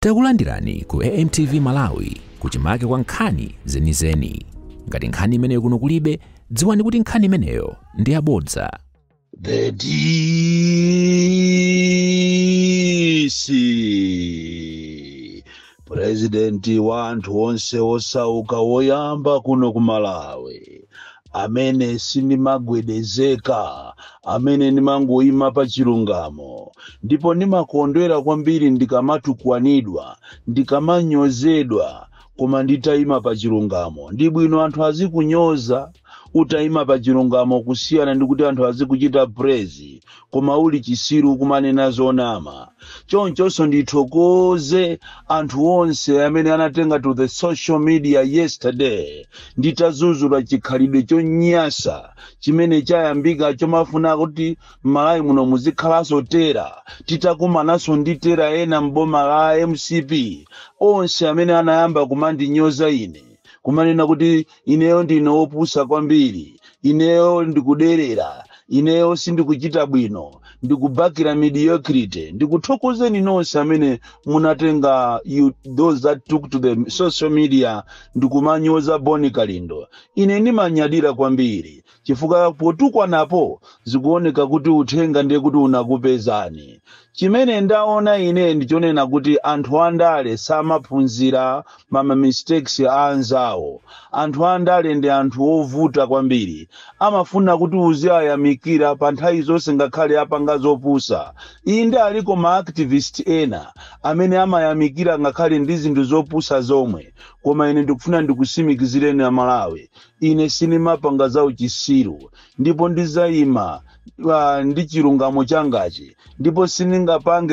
Takulandirani ku AMTV Malawi kuchimake kwa nkhani zenizeni. Ngati nkhani imeneyo kuno kulibe, dziwani kuti nkhani imeneyo ndi yabodza. The DC President wa anthu onse osauka woyamba kuno ku Malawi, amene sinimagwedezeka, amene nimangoyima pa chilungamo, ndipo nimakondwera kwambiri ndikamatukwanidwa, ndikamanyozedwa, koma nditayima pa chilungamo. Ndi bwino anthu azikunyoza utayima pa chilungamo kusiyana ndi kuti anthu azikuchita praise koma uli chisiru kumanena zonama. Chonchonso ndithokoze anthu onse amene anatenga to the social media yesterday nditazuzula chikhalidwe chonyasa chimene chayambika chomafuna kuti Malawi muno muzikhalaso tera, titakumanaso ndi tera ena mboma la MCP, onse amene anayamba kumandinyoza ine, kumanena kuti ineyo ndine wopusa kwambiri, ineyo ndikuderera, ineyo sindikuchita bwino, ndikubakira mediocrity. Ndikuthokozeni nonse amene munatenga those that took to the social media ndikumanyoza Boni Kalindo. Ine nimanyadira kwambiri chifukwa potukwa napo zikuoneka kuti uthenga ndiye kuti unakupezani. Chimene ndaona ine ndichonena kuti anthu andale samaphunzira mama mistakes a anzawo. Anthu andale ndi anthu ovuta kwambiri, amafuna kuti uziyayamikira pa nthawi zonse ngakhale apanga zopusa. Inde aliko ma activist ena amene amayamikira ngakhale ndi zinthu zopusa zomwe, koma ine ndikufuna ndikusimikizireni a Malawi, ine sinimapanga za uchisiru, ndipo ndizayima ndi chilungamo changachi, ndipo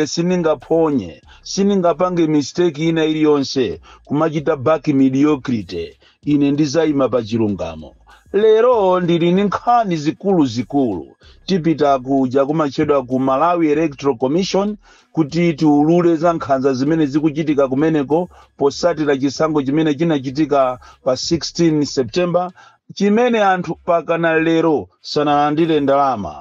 siningaphonye, siningapange mistake ina iliyonse kumachita back mediocrity. Ine ndizayima pa chilungamo. Lero ndili ndi nkhani zikulu tipita kuja kumachedwa ku Malawi Electoral Commission kuti tiulule za nkhanza zimene zikuchitika kumeneko posatira chisankho chimene chinachitika pa 16 September, chimene anthu pakana lero sanalandire ndalama.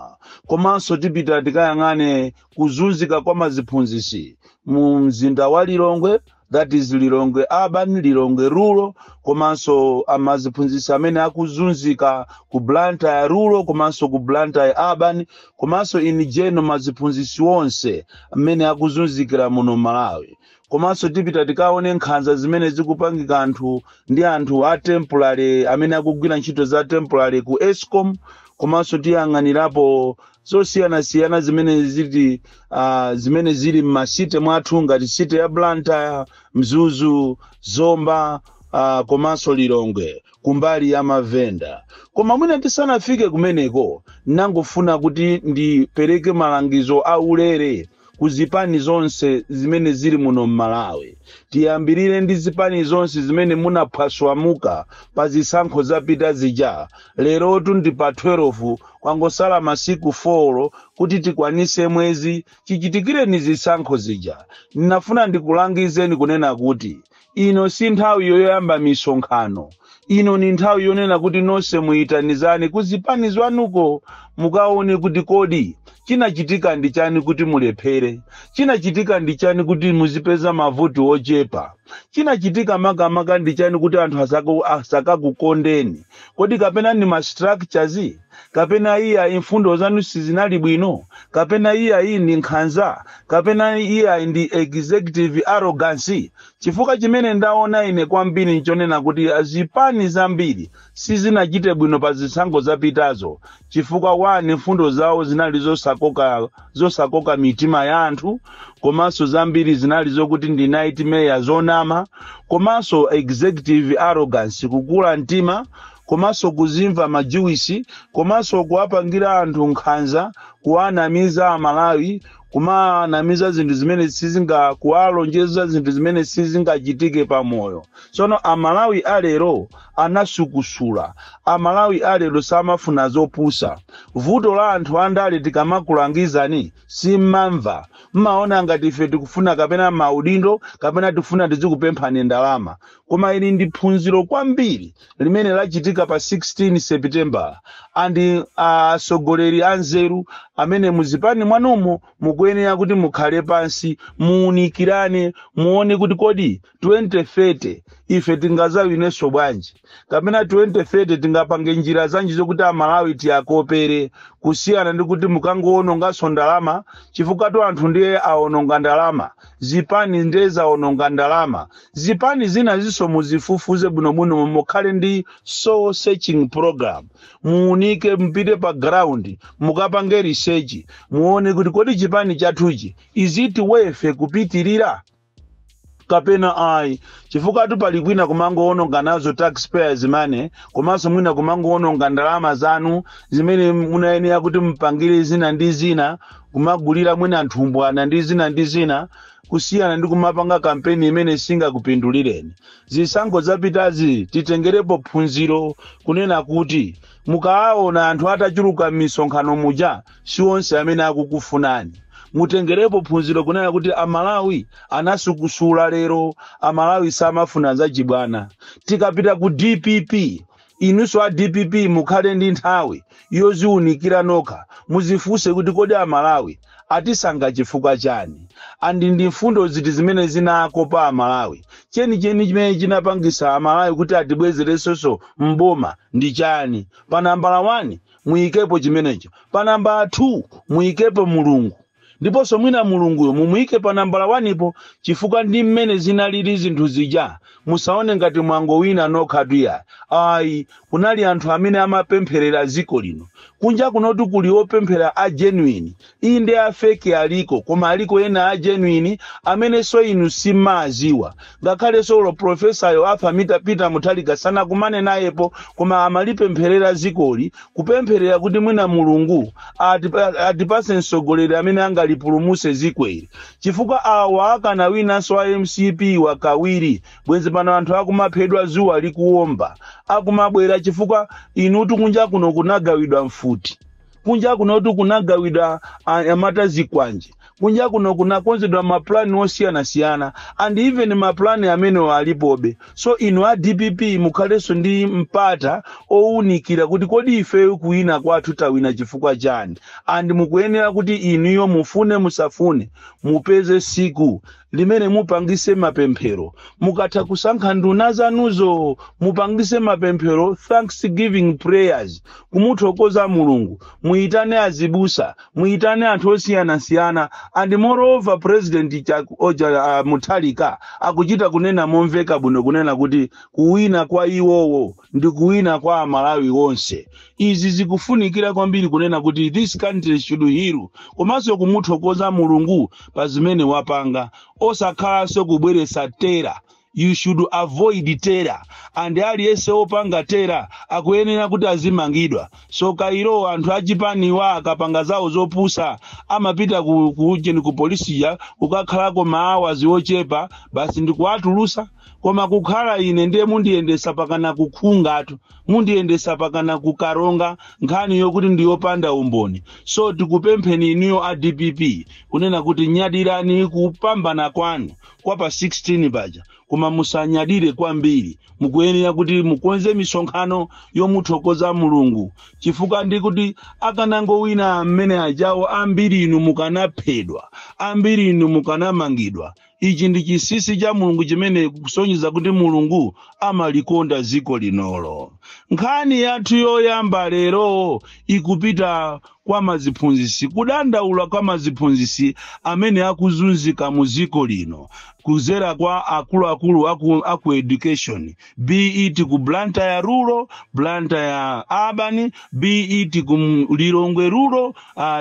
Komanso tipita tikayang'ane kuzunzika kwa maziphunzisi mu mzinda wa Lilongwe, that is Lilongwe Urban, Lilongwe Rural, komanso amaziphunzisi amene akuzunzika ku Blantyre Rural, komanso ku Blantyre Urban, komanso in general maziphunzisi onse amene akuzunzikira muno Malawi. Komanso tipita tikaone nkhanza zimene zikupangika anthu ndi anthu a temporary amene akugwira ntchito za temporary ku Eskom, komanso tiyang'anirapo zosiyana zimene zili m'masite mwathu ngati site ya Blantyre, Mzuzu, Zomba, komanso Lilongwe kumbali ya Mavenda. Koma mwina tisanafike kumeneko, nangofuna kuti ndipereke malangizo aulere kuzipani zonse zimene zili muno Malawi. Tiyambirire ndi zipani zonse zimene munaphwaswamuka pa zisankho zapita zija. Lero ndi pa 12 kwangosala masiku 4 kuti tikwanise mwezi chichitikireni zisankho zija. Ninafuna ndikulangizeni kunena kuti ino si nthawi yoyamba misonkhano. Ino ni nthawi yonena kuti nonse muyitanizane kuzipani zwanuko mukaone kuti kodi chinachitika ndi chani kuti mulephere, chinachitika ndi chani kuti muzipeza mavuto ochepa, chinachitika makamaka ndi chani kuti anthu asakakukondeni. Kodi kapena ni ma structures, kapena iya imfundo zanu sizinali bwino, kapena iya iyi ndi nkhanza, kapena iya ndi executive arrogance. Chifukwa chimene ndaona ine kwambiri nchonena kuti azipani zambiri sizinachite bwino pa zisankho zapitazo, chifukwa wani mfundo zawo zinali zosakoka mitima ya anthu, komanso zambiri zinali zokuti ndi nightmare zonama, komanso executive arrogance, kukula mtima, komanso kuzimva majuwisi, komanso kuwapangira anthu nkhanza, kuwanamiza Amalawi, kumanamiza zinthu zimene kuwalonjeza zinthu zimene sizingachitike pa moyo. Sono Amalawi alero anasukusula, Amalawi alero samafuna zopusa. Vuto la anthu andale tikamakulangizani simamva, mmaona ngati ife tikufuna kapena maudindo, kapena tifuna tizikupemphani ndalama. Koma ili ndi phunziro kwambiri limene lachitika pa 16 September, andi asogoleri anzeru amene muzipani mwanumo mukuyenera kuti mukhale pansi muunikirane muone kuti kodi 2030 ife tingazawinenso bwanji kapena 2030 tingapange njira zanji zokuti amalawi tiyakopere kusiyana ndi kuti mukangoononganso ndalama chifukwa anthu ndiye aononga ndalama zipani ndiye zaononga ndalama zipani zina ziso muzifufuze bwinobwino mukhale ndi soul searching program muunike mpite pa ground mukapange research muone kuti kodi chipani chathuchi is it worth kupitirira kapena ayi chifukwa pali kwina kumangoononga nazo taxpayers money komanso mwina kumangoononga ndalama zanu zimene munayenera kuti mpangire zina ndi zina kumagulira mwina nthumbwana ndi zina kusiyana ndi kumapanga kampeni imene singakupindulireni zisankho zapitazi titengerepo phunziro kunena kuti mukaona anthu atachuluka misonkhano muja si onse amene akukufunani mutengerepo phunziro kunena kuti amalawi anasukusula lero amalawi samafuna zachibwana tikapita ku DPP inunso a DPP mukhale ndi nthawi yoziunikira nokha muzifunse kuti kodi amalawi atisankha chifukwa chani andi ndi mfundo ziti zimene zinakopa amalawi cheni chimene chinapangisa amalawi kuti atibwezerenso mboma ndi chani pa nambala 1 muikepo chimenecho pa nambala 2 muikepo mulungu ndiponso mwina mulunguyo mumuike pa nambala 1 ipo chifukwa ndi mmene zinalili zinthu zija musaone ngati mwango wina nokhatuya ayi kunali anthu amene amapempherera ziko lino kunja kunoti kuli opemphera a genuine iyi ndi a fake aliko koma aliko ena a genuine amene so inu simaziwa ngakhale solo profesayo afamita Peter Mutharika sana kumane nayepo koma amalipempherera zikoli kupempherera kuti mwina mulungu atipase mtsogoleri amene angalipulumuse zikweli chifukwa awa akana winanso a MCP wakawiri bwenzi pano anthu akumaphedwa zuwa likuwomba akumabwera chifukwa inutu kunja kuno kunagawidwa mfuti kunja kuno kunagawidwa amata zikwanje kunja kuno kunakonzedwa maplani osiyana and even maplani amene alipobe so inu a DPP mukhalenso ndi mpata ounikira kuti kodi ife kuwina kwathu tawina chifukwa chani and mukuyenera kuti inuyo mufune musafune mupeze siku limene mupangise mapemphero mukatha kusankha nduna zanuzo mupangise mapemphero thanksgiving prayers kumuthokoza mulungu muitane azibusa muitane anthu osiyana and moreover president Mutharika akuchita kunena momveka bwino kunena kuti kuwina kwa iwowo ndi kuwina kwa amalawi onse izi zikufunikira kwambiri kunena kuti this country should heal komanso kumuthokoza mulungu pa zimene wapanga osakhalanso kubweresa tera you should avoid terror and aliyense opanga terror akuyenera kuti azimangidwa so kairo anthu achipaniwa akapanga zawo zopusa amapita ku polisi ya ukakhalako maawa ziochepa basi ndikuatulusa koma kukhala ine ndiye mundiyendesa pakana kukhungatu mundiyendesa pakana kukaronga nkhani yokuti ndiyopanda umboni so tikupempheni iniyo a DPP kunena kuti nyadirani kupambana kwanu kwa pa 16 baja koma musanyadire kwambiri mukuyenera kuti mukonze misonkhano yomuthokoza mulungu chifukwa ndi kuti akanangowina mmene ajawo ambiri inu mukanaphedwa ambiri inu mukanamangidwa ichi ndi chisisi cha mulungu chimene kusonyeza kuti mulungu amalikonda ziko linolo nkhani yathu yoyamba lero ikupita kwa maziphunzisi kudandaula kwa maziphunzisi amene akuzunzika mu ziko lino kuzera kwa akulu aku education be it ku Blantyre rural Blantyre urban be it ku Lilongwe rural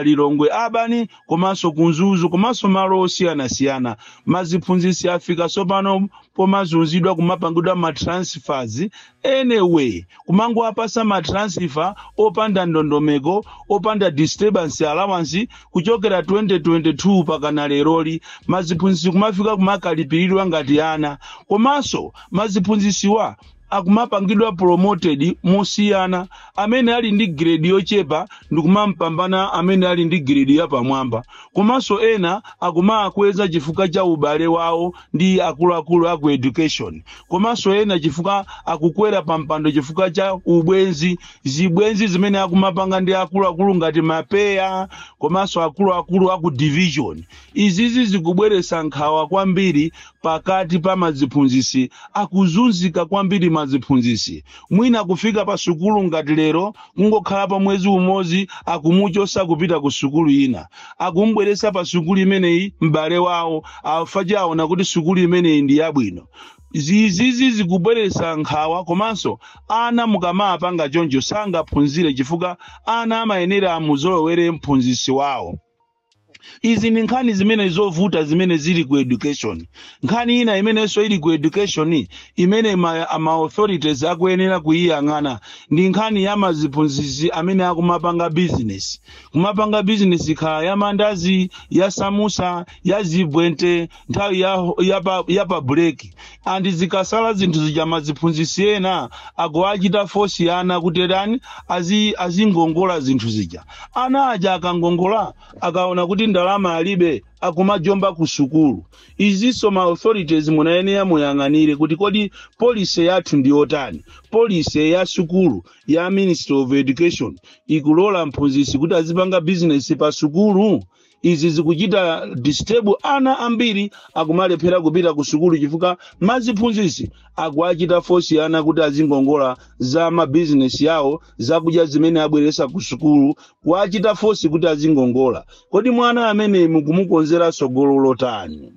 Lilongwe urban komanso kunzuzu komanso malo osiyana maziphunzisi afika sopano pomazunzidwa kumapangidwa ma transfers anyway kumango apasa ma transfer opanda ndondomeko opanda disturbance allowance kuchokera 2022 pakana leroli maziphunzisi kumafika kumakalipiridwa ngati ana komanso maziphunzisiwa akumapangidwa promoted musiyana, amene ali ndi grade yochepa ndikumampambana amene ali ndi grade yapamwamba. Komanso ena akumakweza chifukwa cha ubale wawo ndi akuluakulu aku education. Komanso ena chifukwa akukwera pampando chifukwa cha ubwenzi, zibwenzi zimene akumapanga ndi akuluakulu ngati mapeya, komanso akuluakulu aku division. Izizi zikubweresa nkhawa kwambiri pakati pa maziphunzisi, akuzunzika kwambiri maziphunzisi. Mwina kufika pa sukulu ngati lero kungokhala pa mwezi umodzi akumuchosa kupita ku sukulu ina, akumbweresa pa sukulu imeneyi m'bale wawo afaje aona kuti sukulu imeneyi ndi yabwino. Zizizi zikubweresa nkhawa, komanso ana mukamapanga choncho sangaphunzire chifukwa ana amayenera amuzolowere mphunzisi wawo. Izi ni nkhani zimene zovuta zimene zili ku education. Nkhani ina imenenso ili ku education imene ma authorities akuyenera kuyiyang'ana ndi nkhani ya maziphunzisi amene akumapanga business. Kumapanga business khala ya mandazi, ya samusa, ya zibwente, nthawi ya pa break. Andi zikasala zinthu zija maziphunzisi ena akuachita force ana kuti dani azingongola zinthu zija. Ana aja akangongola akaona kuti ndalama alibe akumajomba ku sukulu. Iziso ma authorities munayenera muyang'anire kuti kodi policy yathu ndi yotani. Policy ya sukulu ya Ministry of Education ikulola mphunzisi kuti azipanga business pa sukulu. Izi zikuchita disturb ana ambiri akumalephera kupita ku sukulu chifukwa maziphunzisi akuachita force ana kuti azingongola za ma business yawo zakudya zimene abweresa ku sukulu, kuachita force kuti azingongola. Kodi mwana amene mukumukonzera sogololo tani?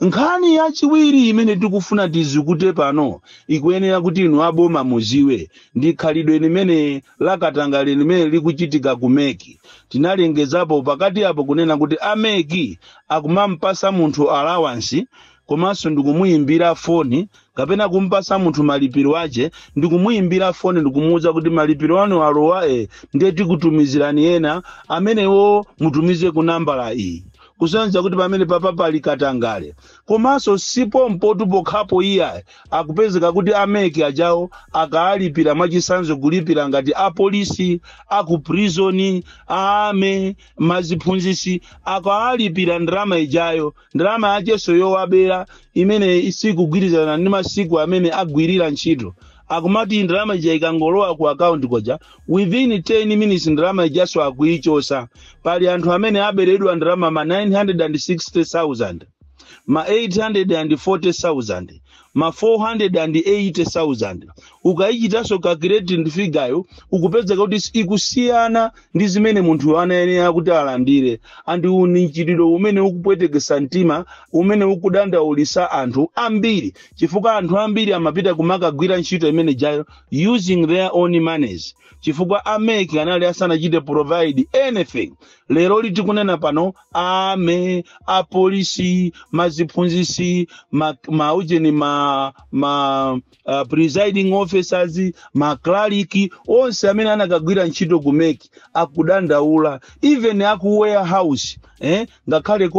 Nkhani yachiwiri imene tikufuna tizikute pano ikuyenera kuti inu aboma muziwe ndi khalidwe limene lakatangale limene likuchitika ku Meki. Tinalengezapo pakati apo kunena kuti ameki akumampasa munthu allowance, komanso ndikumuyimbira foni kapena kumpasa munthu malipiro ache, ndikumuyimbira foni ndikumuuza kuti malipiro anu alowa ndiye tikutumizirani ena amenewo mutumize ku nambala iyi. Kusanza kuti pamene papa pali katangale. Komanso sipo mpotu pokhapo iya akupezeka kuti ameki ajawo akaalipira mwachisanzo kulipira ngati apolisi, aku prison, ame, maziphunzisi akaalipira ndrama ijayo, ndrama yacheso yowabera imene isikugwirizana ndi masiku amene agwirira ntchito. Akumati ndrama ija ikangolowa ku account koja within 10 minutes ndrama ijaso akuichosa. Pali anthu amene aberedwa ndrama ma 960,000, ma 840,000, ma 480,000. Ukaichitaso calculating figure ukupeza kuti ikusiyana ndi zimene munthu anayenera kuti alandire. Andi unichitiro umene ukupwetekesa mtima, umene ukudandaulisa anthu ambiri chifukwa anthu ambiri amapita kumakagwira ntchito imene jayo using their own monies. Chifukwa ameki anali asanachite provide anything. Lero litikunena pano ame, apolisi, maziphunzisi, presiding officers, cleric, onse amene anakagwira ntchito ku Meki akudandaula. Even aku warehouse ngakhale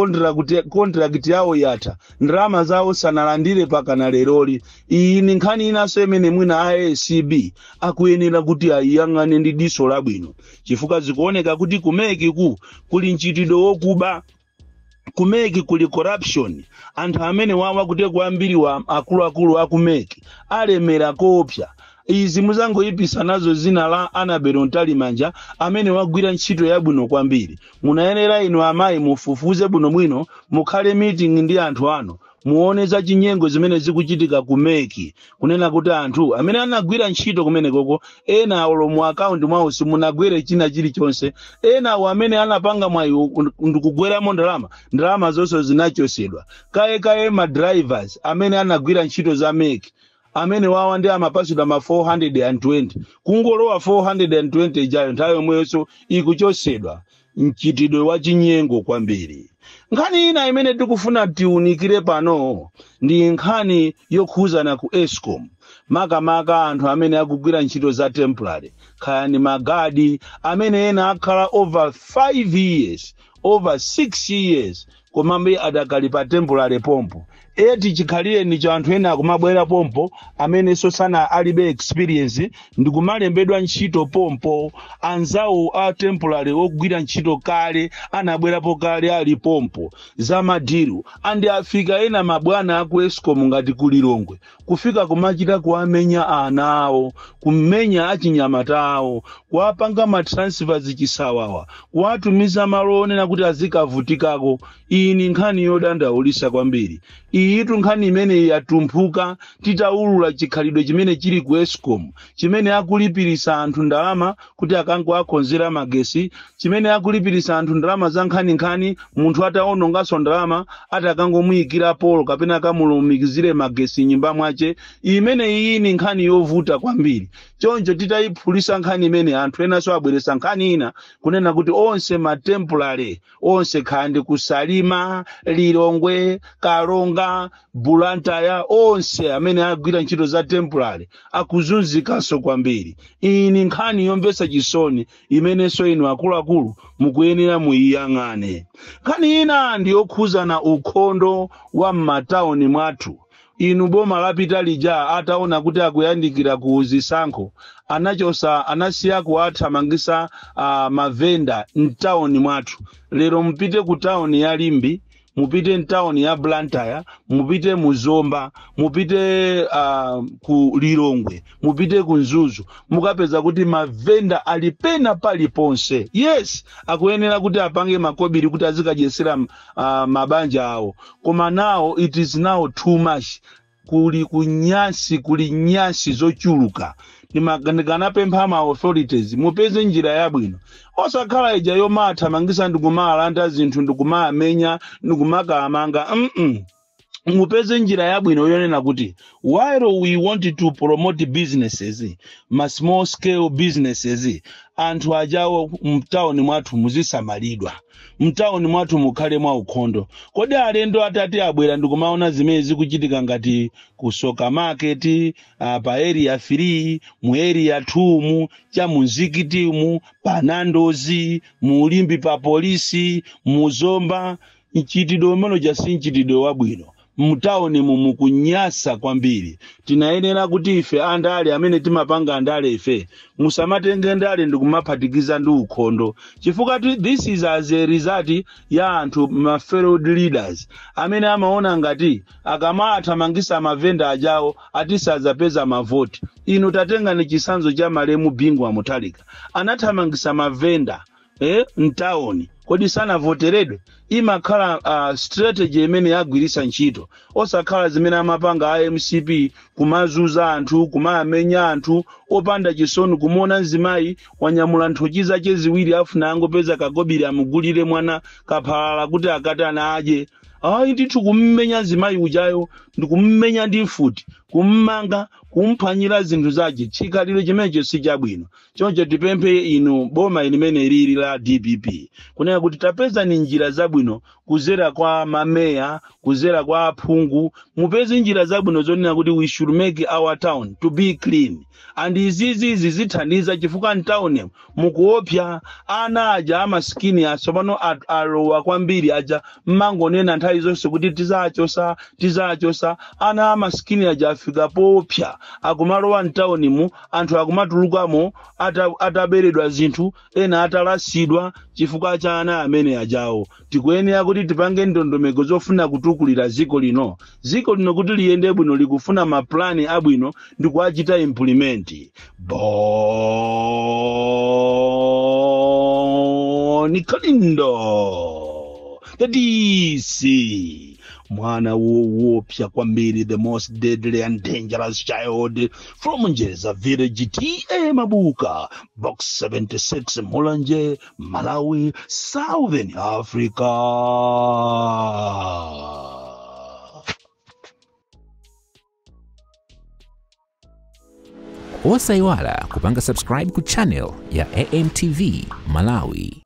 contract yawo yatha ndrama zawo sanalandire pakana leroli. Iyi ni nkhani inaso imene mwina ASCB akuyenera kuti ayang'ane ndi diso labwino chifukwa zikuoneka kuti ku Meki kuli ntchitidwe wokuba, ku Meki kuli corruption. Anthu amene wawa kuti kuambiriwa akuluakulu aku Meki alemera kopya. Izi muzangoyipisa nazo zina la Annabel Ntalimanja amene wagwira ntchito yabwino kwambiri. Munayenera inu amayi mufufuze bwino mwino, mukhale meeting ndi anthu anu, muone za chinyengo zimene zikuchitika ku Meki, kunena kuti anthu amene anagwira ntchito kumene koko ena awo mu account mwawo simunagwere china chilichonse, ena awo amene anapanga mwayi ndikugweramo ndalama zonse zinachosedwa. Kaye ma drivers amene anagwira ntchito za Meki amene wawa ndi amapasidwa ma 420 kungolowa 420 jayo nthawi yomweso ikuchosedwa. Mchitidwe wa chinyengo kwambiri. Nkhani ina imene tikufuna tiunikire pano ndi nkhani yokhuzana ku Eskom. Makamaka anthu amene akugwira ntchito za temporary, kaya ni magadi amene ena akhala over 5 years, over 6 years komambe adakali pa temporary pompo. eti chikhalire ni cha anthu ena akumabwera pompo amene so sana alibe experience ndikumalembedwa ntchito pompo anzawo a temporary ogwira ntchito kale anabwerapo kale ali pompo za madiru andi afika ena mabwana aku Eskom ngati kulilongwe kufika kumachita kuamenya ana awo kumenya achinyamata awo kuapanga matransfers chisawawa kuatumiza malone na kuti azikavutikako iyi ni nkhani yodandaulisa kwambiri iyitu nkhani imene yatumphuka titaulula chikhalidwe chimene chili ku Eskom chimene akulipirisa anthu ndalama kuti akango akonzera magesi chimene akulipirisa anthu ndalama za nkhani munthu ataonongaso ndalama atakangomuyikira polo kapena akamulumikizire magesi nyumba mwache imene iyi ni nkhani yovuta kwambiri choncho titayiphulisa nkhani imene anthu enaso abweresa nkhani ina kunena kuti onse matemporary onse khandi kusalima Lilongwe Kalonga Bulantaya onse amene agwira ntchito za temporary akuzunzikaso kwambiri iyi ni nkhani yombesa chisoni imene so inu akuluakulu mukuyenera muiyang'ane nkhani ina ndiyokhuza na ukhondo wa m'matauni mwathu inu boma lapita lija ataona kuti akuyandikira ku zisankho anasiya kuathamangisa mavenda mtauni mwathu lero mpite ku tauni ya Limbi mupite mtauni ya Blantyre mupite muzomba mupite ku Lilongwe mupite ku Nzuzu mukapeza kuti mavenda alipena paliponse yes akuyenera kuti apange makobiri kuti azikadyesera mabanja awo koma now it is now too much kuli nyasi zochuluka ndikanapempha ma authorities mupeze njira yabwino osakhala ija yomathamangisa ndikumalanda zinthu ndikumaamenya ndikumakamanga mupeze njira yabwino yonena kuti while we want to promote businesses ma small scale businesses anthu ajawo mtauni mwathu muzisamalidwa mtauni mwathu mukhale mwa ukhondo kodi alendo atati abwera ndikumaona zimene zikuchitika ngati ku Soka Market pa area 3 mu area 2 cha muzikiti mu panandozi mu Limbi pa polisi muzomba nchitidwe mono jasinchitidwe wabwino mtauni mukunyasa kwambiri tinayenera kuti ife andale amene timapanga andale ife musamatenge ndale ndikumaphatikiza ndi ukhondo chifukwa this is as a result ya anthu ma fellow leaders amene amaona ngati akamathamangisa mavenda ajawo atisazapeza mavoti inu tatenga ni chisanzo cha Malemu Bingwa Mutharika anathamangisa mavenda mtauni kodi sana voteredwe imakhala strategy imene yagwirisa ntchito osakhala zimene amapanga IMCP kumazuza anthu kumaamenya anthu opanda chisoni kumona nzimayi wanyamula nthochiza cheziwiri afuna angopeza kagobiri amugulire mwana kaphalala kuti akatana aje ndithu kummenya zimayi ujayo ndikummenya ndi mfuti kummanga kumphwanyira zinthu zaje chikhaliro chimenecho si chabwino choncho tipemphe inu boma ilimene lili la DPP kunena kuti tapeza ni njira zabwino kuzera kwa mameya kuzera kwa aphungu mupeze njira zabwino zonena kuti we should make our town to be clean and izizi zithandiza chifukwa town mukuopya ana aja amaskini asopano alowa kwambiri aja mmangonena nthawi zonse kuti tizachosa ana amaskini aja afika popya akumalowa mtaunimu anthu akumatulukamo ataberedwa zinthu ena atalasidwa chifukwa cha ana amene ajawo tikuyenera kuti tipange ndondomeko zofuna kutukulira ziko lino kuti liyende bwino likufuna maplani abwino ndikuachita implement Nikalindo the DC mwana woopya kwambiri the most deadly and dangerous child from Njeza Village TA Mabuka box 76 Mulanje Malawi Southern Africa. Osaiwala kupanga subscribe ku channel ya AMTV Malawi.